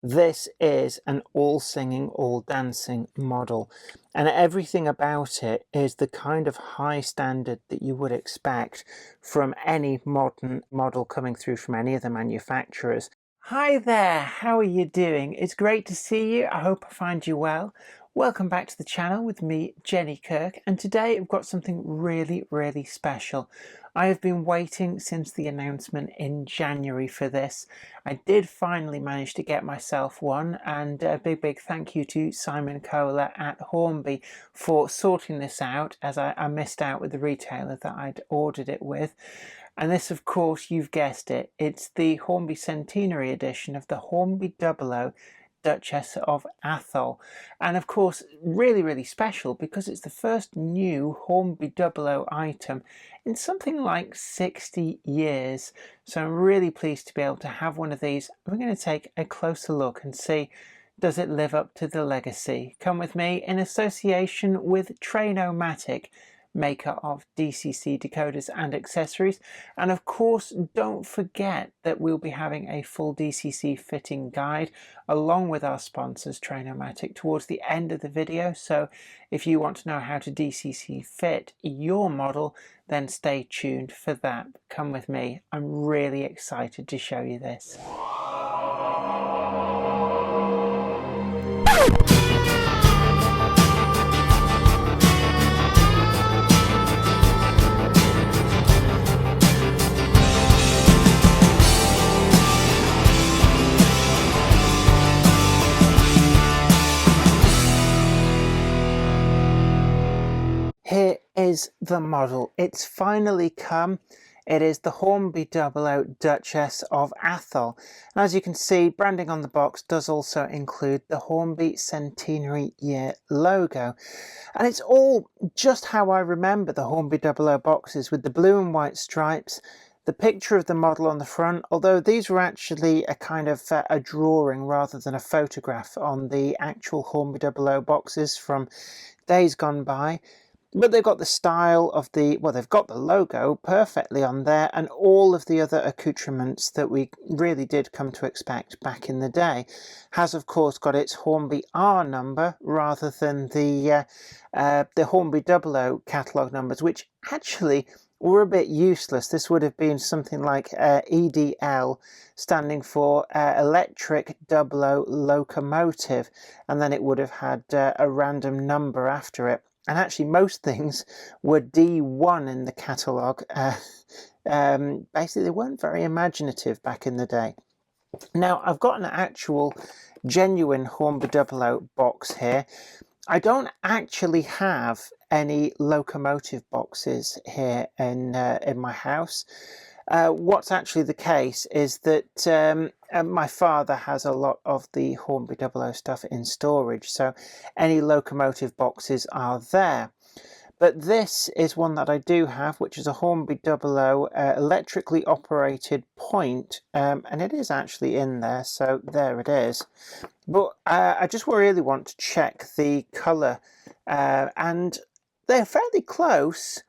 This is an all singing, all dancing model, and everything about it is the kind of high standard that you would expect from any modern model coming through from any of the manufacturers. Hi there, how are you doing? It's great to see you. I hope I find you well. Welcome back to the channel with me, Jenny Kirk, and today I've got something really special. I have been waiting since the announcement in January for this. I did finally manage to get myself one, and a big thank you to Simon Kohler at Hornby for sorting this out, as I missed out with the retailer that I'd ordered it with. And this, of course, you've guessed it, it's the Hornby Centenary edition of the Hornby Dublo Duchess of Atholl, and of course really special because it's the first new Hornby Dublo item in something like 60 years. So I'm really pleased to be able to have one of these. We're going to take a closer look and see, does it live up to the legacy? Come with me in association with Trainomatic, maker of DCC decoders and accessories. And of course, don't forget that we'll be having a full DCC fitting guide along with our sponsors Trainomatic towards the end of the video. So if you want to know how to DCC fit your model, then stay tuned for that. Come with me. I'm really excited to show you this. Here is the model. It's finally come. It is the Hornby Dublo Duchess of Atholl. And as you can see, branding on the box does also include the Hornby Centenary Year logo. And it's all just how I remember the Hornby Dublo boxes, with the blue and white stripes, the picture of the model on the front, although these were actually a kind of a drawing rather than a photograph on the actual Hornby Dublo boxes from days gone by. But they've got the style of the, well, they've got the logo perfectly on there, and all of the other accoutrements that we really did come to expect back in the day. Has of course got its Hornby R number rather than the Hornby Dublo catalogue numbers, which actually were a bit useless. This would have been something like EDL, standing for Electric Dublo Locomotive, and then it would have had a random number after it. And actually most things were D1 in the catalogue. Basically they weren't very imaginative back in the day. Now I've got an actual genuine Hornby Dublo box here. I don't actually have any locomotive boxes here in my house. What's actually the case is that my father has a lot of the Hornby Dublo stuff in storage, so any locomotive boxes are there. But this is one that I do have, which is a Hornby Dublo electrically operated point, and it is actually in there, so there it is. But I just really want to check the colour, and they're fairly close.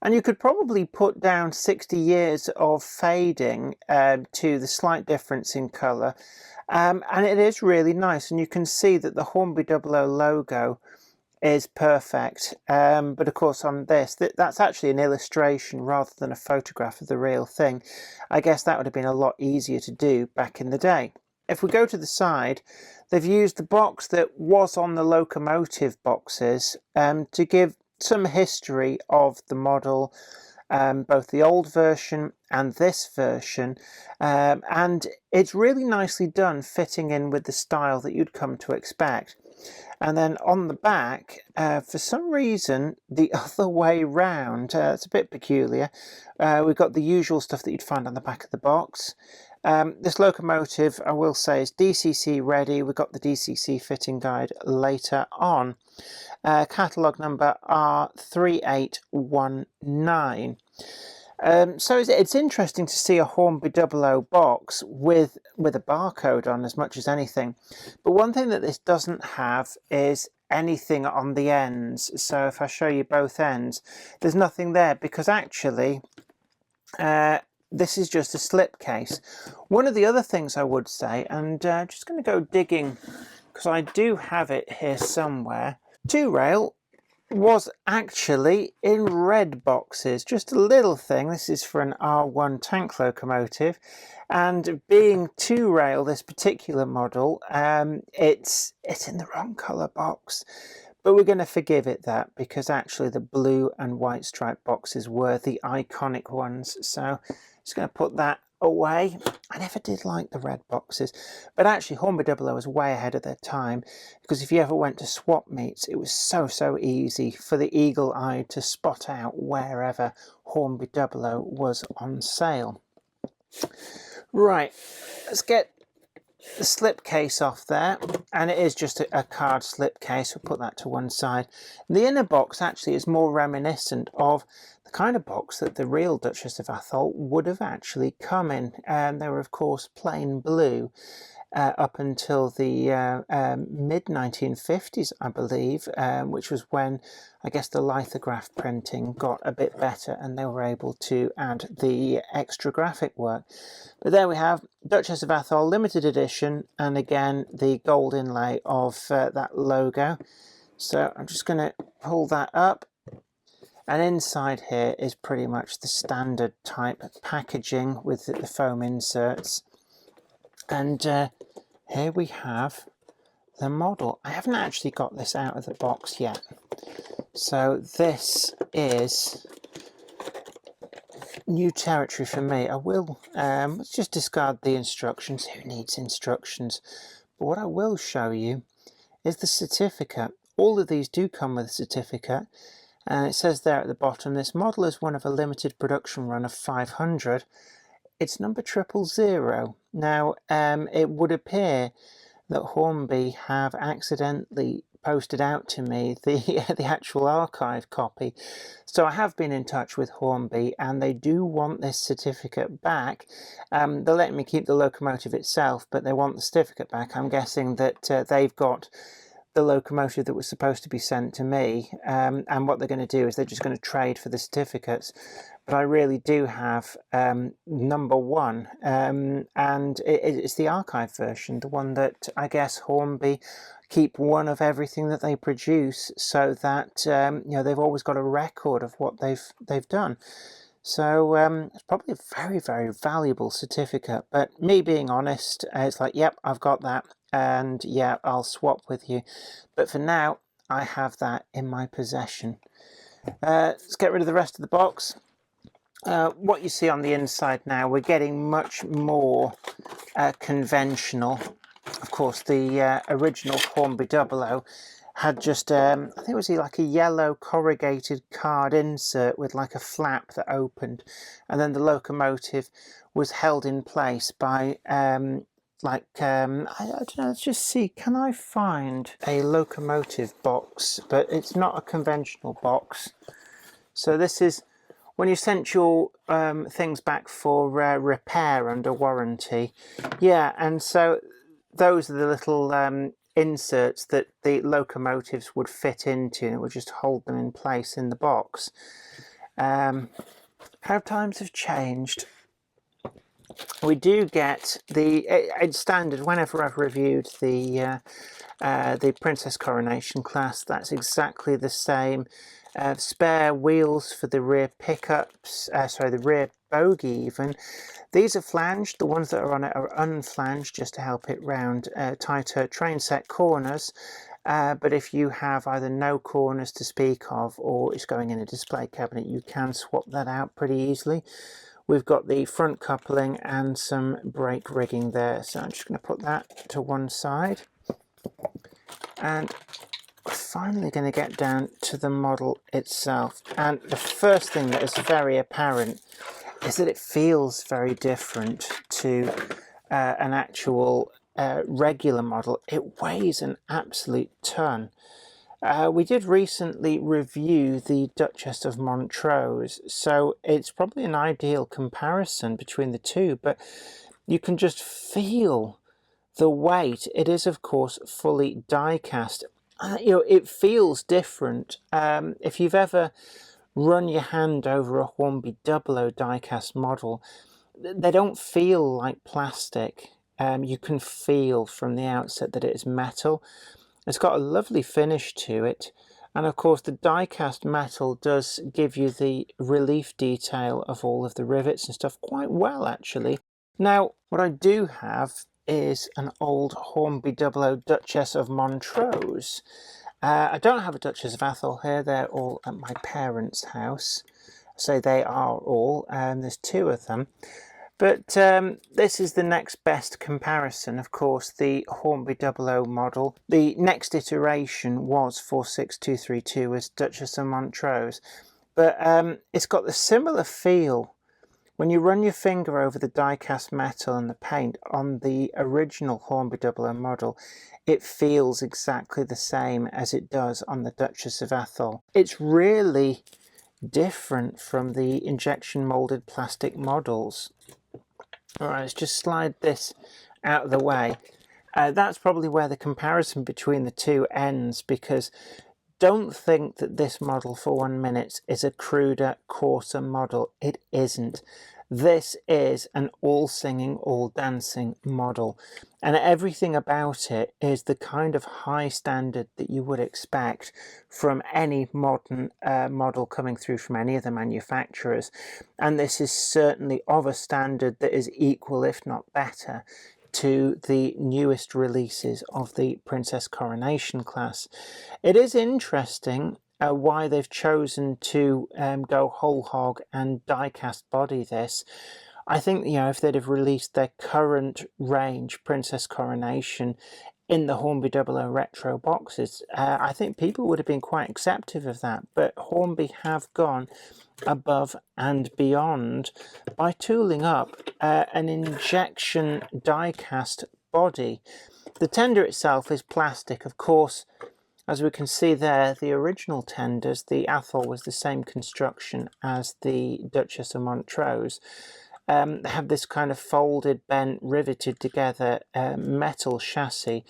And you could probably put down 60 years of fading to the slight difference in colour. And it is really nice. And you can see that the Hornby Dublo logo is perfect. But of course on this, that's actually an illustration rather than a photograph of the real thing. I guess that would have been a lot easier to do back in the day. If we go to the side, they've used the box that was on the locomotive boxes to give some history of the model, both the old version and this version, and it's really nicely done, fitting in with the style that you'd come to expect. And then on the back, for some reason the other way round, it's a bit peculiar. We've got the usual stuff that you'd find on the back of the box. This locomotive, I will say, is DCC ready. We've got the DCC fitting guide later on. Catalogue number R3819. So it's interesting to see a Hornby Dublo box with a barcode on as much as anything. But one thing that this doesn't have is anything on the ends. So if I show you both ends, there's nothing there, because actually this is just a slipcase. One of the other things I would say, and just going to go digging because I do have it here somewhere. 2-rail was actually in red boxes, just a little thing. This is for an R1 tank locomotive, and being 2-rail, this particular model, it's in the wrong colour box. But we're going to forgive it that, because actually the blue and white stripe boxes were the iconic ones. So just going to put that away. I never did like the red boxes, but actually Hornby Dublo was way ahead of their time, because if you ever went to swap meets, it was so easy for the eagle eye to spot out wherever Hornby Dublo was on sale. Right, let's get the slipcase off there, and it is just a card slipcase. We'll put that to one side. The inner box actually is more reminiscent of the kind of box that the real Duchess of Atholl would have actually come in. They were of course plain blue up until the mid-1950s, I believe, which was when I guess the lithograph printing got a bit better and they were able to add the extra graphic work. But there we have Duchess of Atholl limited edition, and again the gold inlay of that logo. So I'm just going to pull that up, and inside here is pretty much the standard type packaging with the foam inserts. And here we have the model. I haven't actually got this out of the box yet. So this is new territory for me. I will, let's just discard the instructions. Who needs instructions? But what I will show you is the certificate. All of these do come with a certificate. And it says there at the bottom, this model is one of a limited production run of 500. It's number 000. Now, it would appear that Hornby have accidentally posted out to me the actual archive copy. So I have been in touch with Hornby, and they do want this certificate back. They're letting me keep the locomotive itself, but they want the certificate back. I'm guessing that they've got the locomotive that was supposed to be sent to me, and what they're going to do is they're just going to trade for the certificates. But I really do have number 1, and it's the archive version, the one that I guess Hornby keep one of everything that they produce, so that you know, they've always got a record of what they've done. So it's probably a very valuable certificate. But me being honest, it's like, yep, I've got that, and yeah, I'll swap with you. But for now, I have that in my possession. Let's get rid of the rest of the box. What you see on the inside now, we're getting much more conventional. Of course, the original Hornby Dublo had just, I think it was like a yellow corrugated card insert with like a flap that opened, and then the locomotive was held in place by I don't know, let's just see, can I find a locomotive box? But it's not a conventional box. So this is when you sent your things back for repair under warranty. Yeah, and so those are the little inserts that the locomotives would fit into, and it would just hold them in place in the box. How times have changed. We do get it's standard whenever I've reviewed the Princess Coronation class. That's exactly the same. Spare wheels for the rear pickups, the rear bogie even. These are flanged. The ones that are on it are unflanged, just to help it round tighter train set corners. But if you have either no corners to speak of, or it's going in a display cabinet, you can swap that out pretty easily. We've got the front coupling and some brake rigging there. So I'm just going to put that to one side. And we're finally going to get down to the model itself. And the first thing that is very apparent is that it feels very different to an actual regular model. It weighs an absolute ton. We did recently review the Duchess of Montrose, so it's probably an ideal comparison between the two, but you can just feel the weight. It is, of course, fully die-cast. You know, it feels different. If you've ever run your hand over a Hornby Dublo die-cast model, they don't feel like plastic. You can feel from the outset that it is metal. It's got a lovely finish to it, and of course the die-cast metal does give you the relief detail of all of the rivets and stuff quite well, actually. Now, what I do have is an old Hornby Dublo Duchess of Montrose. I don't have a Duchess of Atholl here, they're all at my parents' house. So they are all, there's two of them. But this is the next best comparison. Of course, the Hornby Dublo model. The next iteration was 46232 as Duchess of Montrose. But it's got the similar feel. When you run your finger over the die-cast metal and the paint on the original Hornby Dublo model, it feels exactly the same as it does on the Duchess of Atholl. It's really different from the injection molded plastic models. Alright, let's just slide this out of the way. That's probably where the comparison between the two ends, because don't think that this model for 1 minute is a cruder, coarser model. It isn't. This is an all-singing, all-dancing model, and everything about it is the kind of high standard that you would expect from any modern model coming through from any of the manufacturers. And this is certainly of a standard that is equal, if not better, to the newest releases of the Princess Coronation class. It is interesting why they've chosen to go whole hog and die-cast body this. I think, you know, if they'd have released their current range, Princess Coronation, in the Hornby Dublo retro boxes, I think people would have been quite accepting of that. But Hornby have gone above and beyond by tooling up an injection die-cast body. The tender itself is plastic, of course. As we can see there, the original tenders, the Atholl was the same construction as the Duchess of Montrose. They have this kind of folded, bent, riveted together metal chassis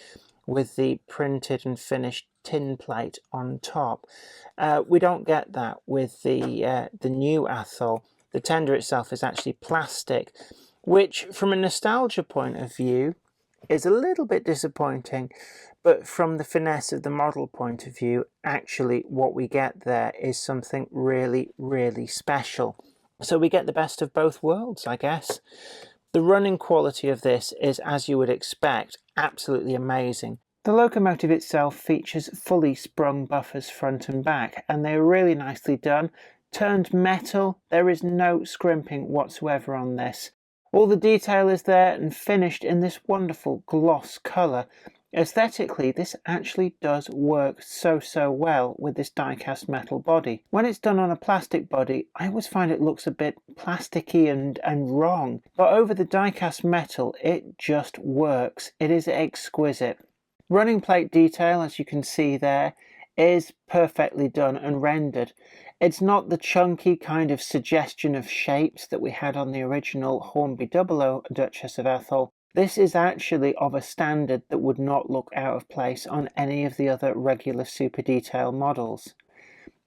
with the printed and finished tin plate on top. We don't get that with the new Atholl. The tender itself is actually plastic, which from a nostalgia point of view is a little bit disappointing, but from the finesse of the model point of view, actually what we get there is something really, really special. So we get the best of both worlds, I guess. The running quality of this is, as you would expect, absolutely amazing. The locomotive itself features fully sprung buffers front and back, and they're really nicely done. Turned metal, there is no scrimping whatsoever on this. All the detail is there and finished in this wonderful gloss colour. Aesthetically, this actually does work so well with this die-cast metal body. When it's done on a plastic body, I always find it looks a bit plasticky and wrong. But over the die-cast metal, it just works. It is exquisite. Running plate detail, as you can see there, is perfectly done and rendered. It's not the chunky kind of suggestion of shapes that we had on the original Hornby Dublo Duchess of Atholl. This is actually of a standard that would not look out of place on any of the other regular super detail models.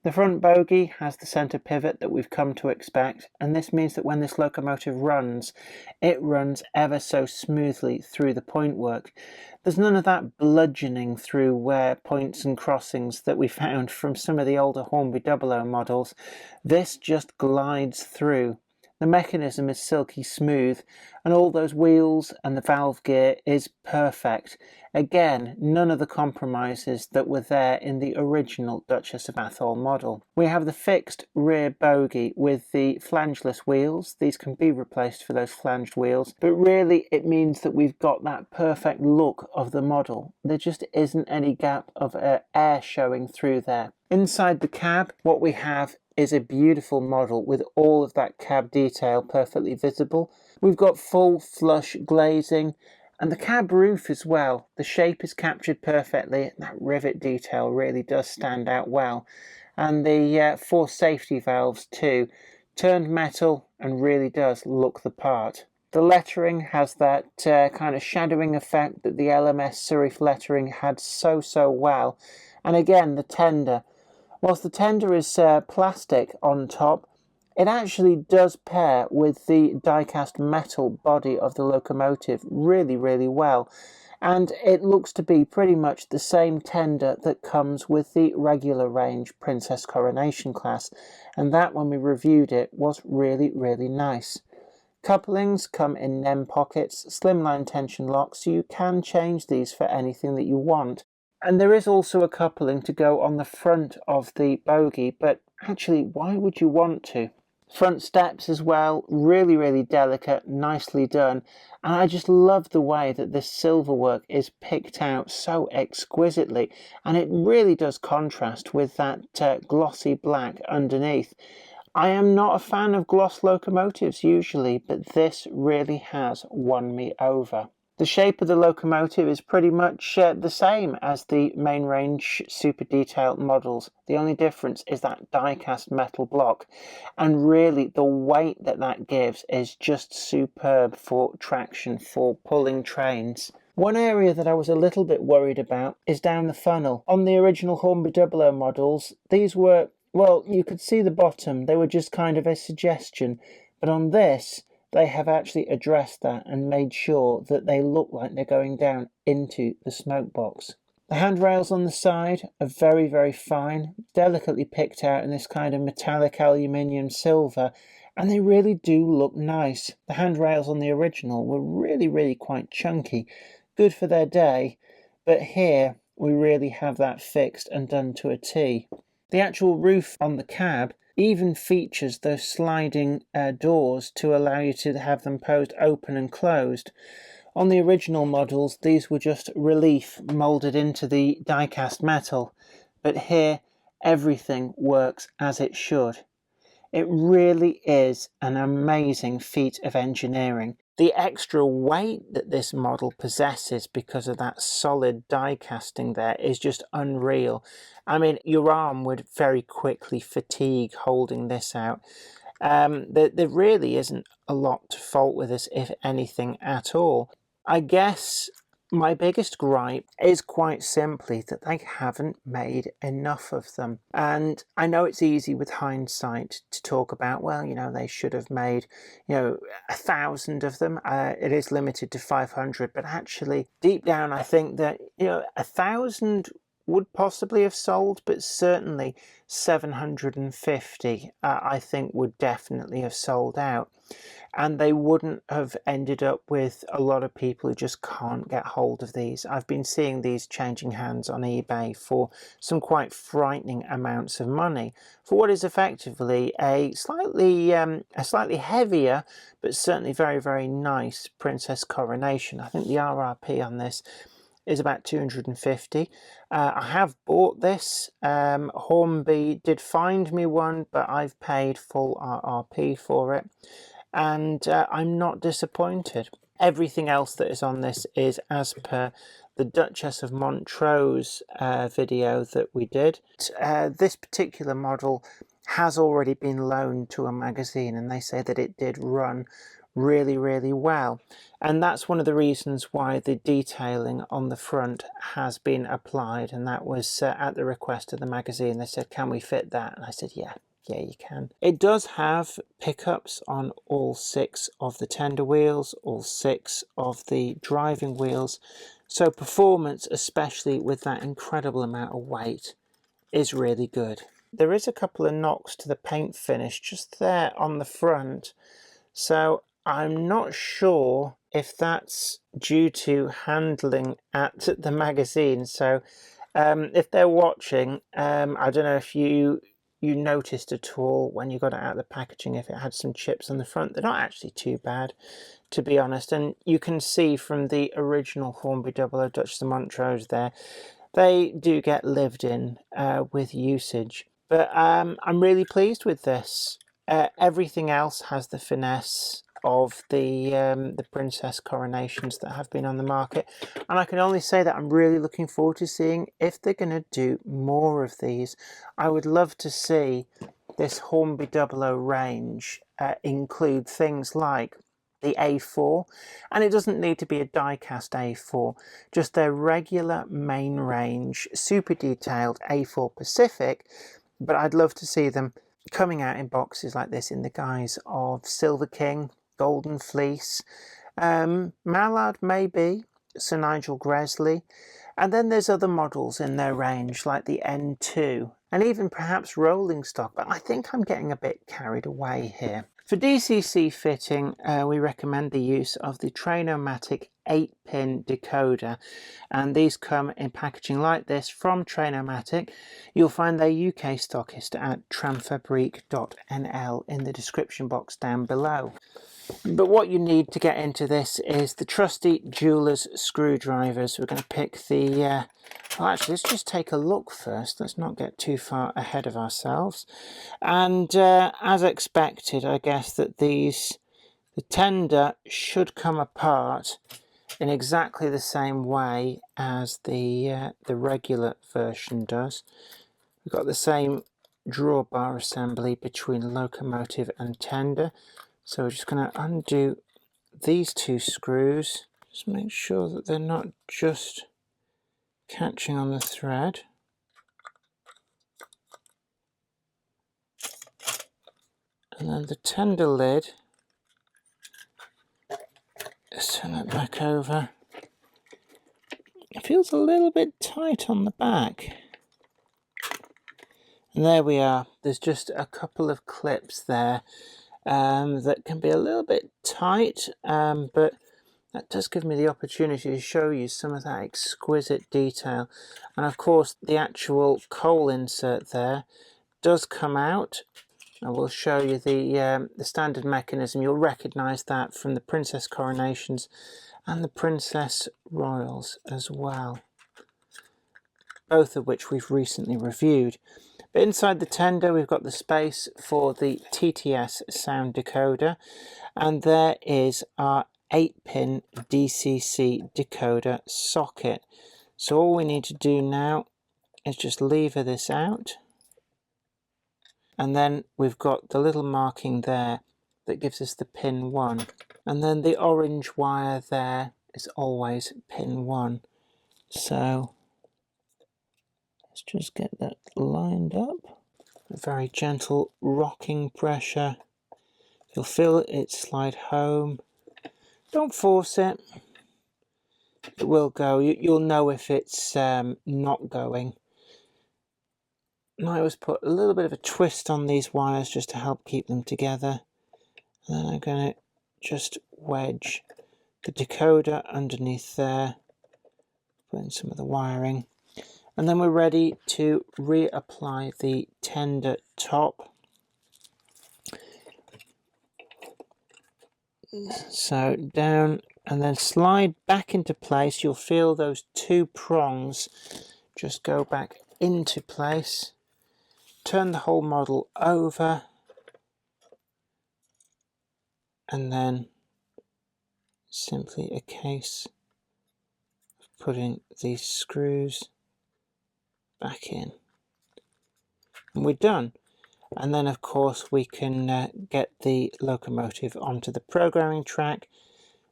The front bogie has the centre pivot that we've come to expect, and this means that when this locomotive runs, it runs ever so smoothly through the point work. There's none of that bludgeoning through points and crossings that we found from some of the older Hornby Dublo models. This just glides through. The mechanism is silky smooth, and all those wheels and the valve gear is perfect. Again, none of the compromises that were there in the original Duchess of Atholl model. We have the fixed rear bogie with the flangeless wheels. These can be replaced for those flanged wheels, but really it means that we've got that perfect look of the model. There just isn't any gap of air showing through there. Inside the cab, what we have is a beautiful model with all of that cab detail perfectly visible. We've got full flush glazing, and the cab roof as well. The shape is captured perfectly, and that rivet detail really does stand out well. And the 4 safety valves too, turned metal and really does look the part. The lettering has that kind of shadowing effect that the LMS serif lettering had so well. And again, the tender. Whilst the tender is plastic on top, It actually does pair with the die-cast metal body of the locomotive really, really well. And it looks to be pretty much the same tender that comes with the regular range Princess Coronation class. And that, when we reviewed it, was really, really nice. Couplings come in NEM pockets, slimline tension locks, so you can change these for anything that you want. And there is also a coupling to go on the front of the bogie, but actually, why would you want to? Front steps as well, really, really delicate, nicely done. And I just love the way that this silverwork is picked out so exquisitely. And it really does contrast with that glossy black underneath. I am not a fan of gloss locomotives usually, but this really has won me over. The shape of the locomotive is pretty much the same as the main range super detailed models. The only difference is that die-cast metal block, and really the weight that that gives is just superb for traction, for pulling trains. One area that I was a little bit worried about is down the funnel. On the original Hornby Dublo models, these were, well, you could see the bottom, they were just kind of a suggestion, but on this, they have actually addressed that and made sure that they look like they're going down into the smoke box. The handrails on the side are very, very fine, delicately picked out in this kind of metallic aluminium silver, and they really do look nice. The handrails on the original were really, really quite chunky, good for their day, but here we really have that fixed and done to a T. The actual roof on the cab even features those sliding doors to allow you to have them posed open and closed. On the original models, these were just relief moulded into the die-cast metal, but here everything works as it should. It really is an amazing feat of engineering. The extra weight that this model possesses because of that solid die casting there is just unreal. I mean, your arm would very quickly fatigue holding this out. There really isn't a lot to fault with this, if anything at all. I guess my biggest gripe is quite simply that they haven't made enough of them. And I know it's easy with hindsight to talk about, well, you know, they should have made, 1,000 of them. It is limited to 500, but actually deep down I think that, 1,000 would possibly have sold, but certainly 750 I think would definitely have sold out. And they wouldn't have ended up with a lot of people who just can't get hold of these. I've been seeing these changing hands on eBay for some quite frightening amounts of money for what is effectively a slightly heavier, but certainly very, very nice Princess Coronation. I think the RRP on this is about 250. I have bought this. Hornby did find me one, but I've paid full RRP for it. And I'm not disappointed. Everything else that is on this is as per the Duchess of Montrose video that we did. This particular model has already been loaned to a magazine, and they say that it did run really, really well. And that's one of the reasons why the detailing on the front has been applied, and that was at the request of the magazine. They said, can we fit that? And I said, yeah, you can. It does have pickups on all 6 of the tender wheels, all 6 of the driving wheels. So performance, especially with that incredible amount of weight, is really good. There is a couple of knocks to the paint finish just there on the front. So I'm not sure if that's due to handling at the magazine. So if they're watching, I don't know if you noticed at all when you got it out of the packaging if it had some chips on the front. They're not actually too bad, to be honest, and you can see from the original Hornby Dublo Duchess of Montrose there, they do get lived in with usage. But I'm really pleased with this. Everything else has the finesse of the princess coronations that have been on the market, and I can only say that I'm really looking forward to seeing if they're going to do more of these. I would love to see this Hornby Dublo range include things like the A4, and it doesn't need to be a die-cast A4, just their regular main range super detailed A4 Pacific, but I'd love to see them coming out in boxes like this in the guise of Silver King, Golden Fleece, Mallard maybe, Sir Nigel Gresley, and then there's other models in their range like the N2 and even perhaps rolling stock, but I think I'm getting a bit carried away here. For DCC fitting, we recommend the use of the Trainomatic 8-pin decoder, and these come in packaging like this from Trainomatic. You'll find their UK stockist at tramfabrique.nl in the description box down below. But what you need to get into this is the trusty jeweler's screwdrivers. We're going to pick the... well, actually, let's just take a look first. Let's not get too far ahead of ourselves. And as expected, I guess that the tender should come apart in exactly the same way as the regular version does. We've got the same drawbar assembly between locomotive and tender. So we're just going to undo these two screws. Just make sure that they're not just catching on the thread. And then the tender lid, just turn that back over. It feels a little bit tight on the back. And there we are. There's just a couple of clips there that can be a little bit tight, but that does give me the opportunity to show you some of that exquisite detail. And of course, the actual coal insert there does come out. I will show you the standard mechanism. You'll recognise that from the Princess Coronations and the Princess Royals as well, both of which we've recently reviewed. But inside the tender, we've got the space for the TTS sound decoder, and there is our 8-pin DCC decoder socket. So all we need to do now is just lever this out, and then we've got the little marking there that gives us the pin 1, and then the orange wire there is always pin 1. So let's just get that lined up. A very gentle rocking pressure. You'll feel it slide home. Don't force it. It will go. You'll know if it's not going. And I always put a little bit of a twist on these wires just to help keep them together. And then I'm going to just wedge the decoder underneath there. Put in some of the wiring. And then we're ready to reapply the tender top. So down and then slide back into place. You'll feel those two prongs just go back into place. Turn the whole model over. And then simply a case of putting these screws back in, and we're done. And then of course we can get the locomotive onto the programming track.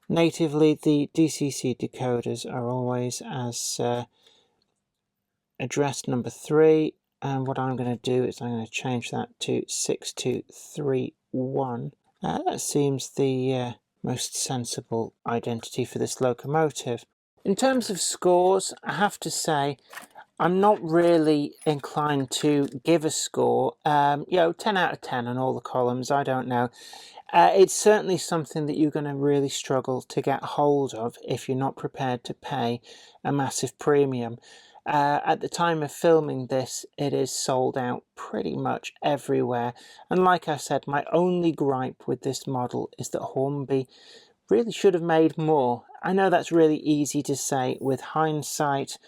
Natively, the DCC decoders are always as address number 3, and what I'm going to do is I'm going to change that to 6231. That seems the most sensible identity for this locomotive. In terms of scores, I have to say I'm not really inclined to give a score. 10 out of 10 on all the columns, I don't know. It's certainly something that you're going to really struggle to get hold of if you're not prepared to pay a massive premium. At the time of filming this, it is sold out pretty much everywhere. And like I said, my only gripe with this model is that Hornby really should have made more. I know that's really easy to say with hindsight,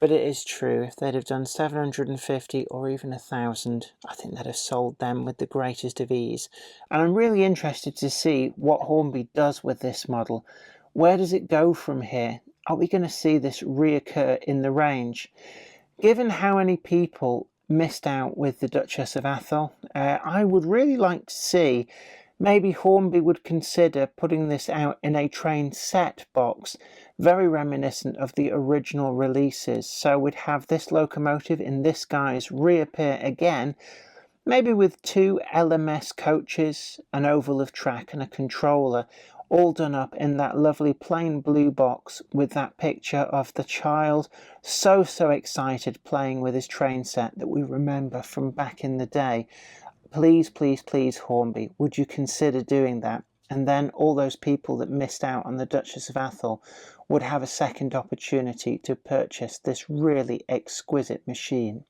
but it is true. If they'd have done 750 or even 1,000, I think they'd have sold them with the greatest of ease. And I'm really interested to see what Hornby does with this model. Where does it go from here? Are we going to see this reoccur in the range? Given how many people missed out with the Duchess of Atholl, I would really like to see maybe Hornby would consider putting this out in a train set box, very reminiscent of the original releases. So we'd have this locomotive in this guise reappear again, maybe with 2 LMS coaches, an oval of track and a controller, all done up in that lovely plain blue box with that picture of the child so excited playing with his train set that we remember from back in the day. Please, please, please, Hornby, would you consider doing that? And then all those people that missed out on the Duchess of Atholl would have a second opportunity to purchase this really exquisite machine.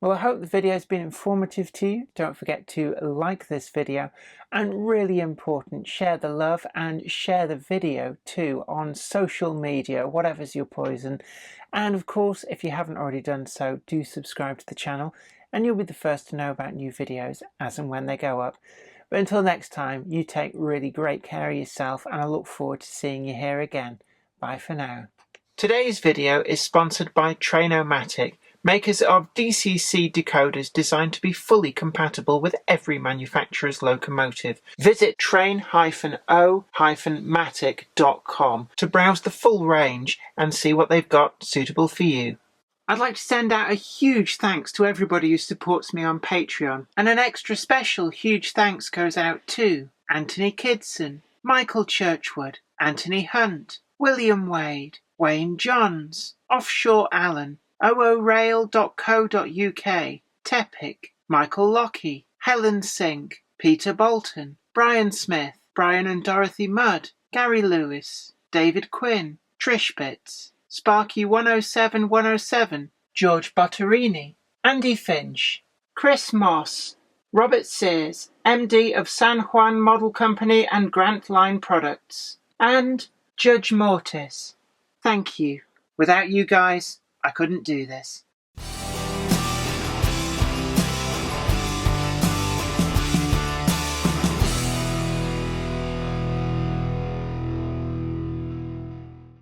Well, I hope the video has been informative to you. Don't forget to like this video, and really important, share the love and share the video too on social media, whatever's your poison. And of course, if you haven't already done so, do subscribe to the channel and you'll be the first to know about new videos as and when they go up. But until next time, you take really great care of yourself, and I look forward to seeing you here again. Bye for now. Today's video is sponsored by Train-O-Matic, makers of DCC decoders designed to be fully compatible with every manufacturer's locomotive. Visit train-o-matic.com to browse the full range and see what they've got suitable for you. I'd like to send out a huge thanks to everybody who supports me on Patreon, and an extra special huge thanks goes out to Anthony Kidson, Michael Churchwood, Anthony Hunt, William Wade, Wayne Johns, Offshore Allen, oorail.co.uk, Tepic, Michael Lockie, Helen Sink, Peter Bolton, Brian Smith, Brian and Dorothy Mudd, Gary Lewis, David Quinn, Trish Bits, Sparky 107107, George Botterini, Andy Finch, Chris Moss, Robert Sears, MD of San Juan Model Company and Grant Line Products, and Judge Mortis. Thank you. Without you guys, I couldn't do this.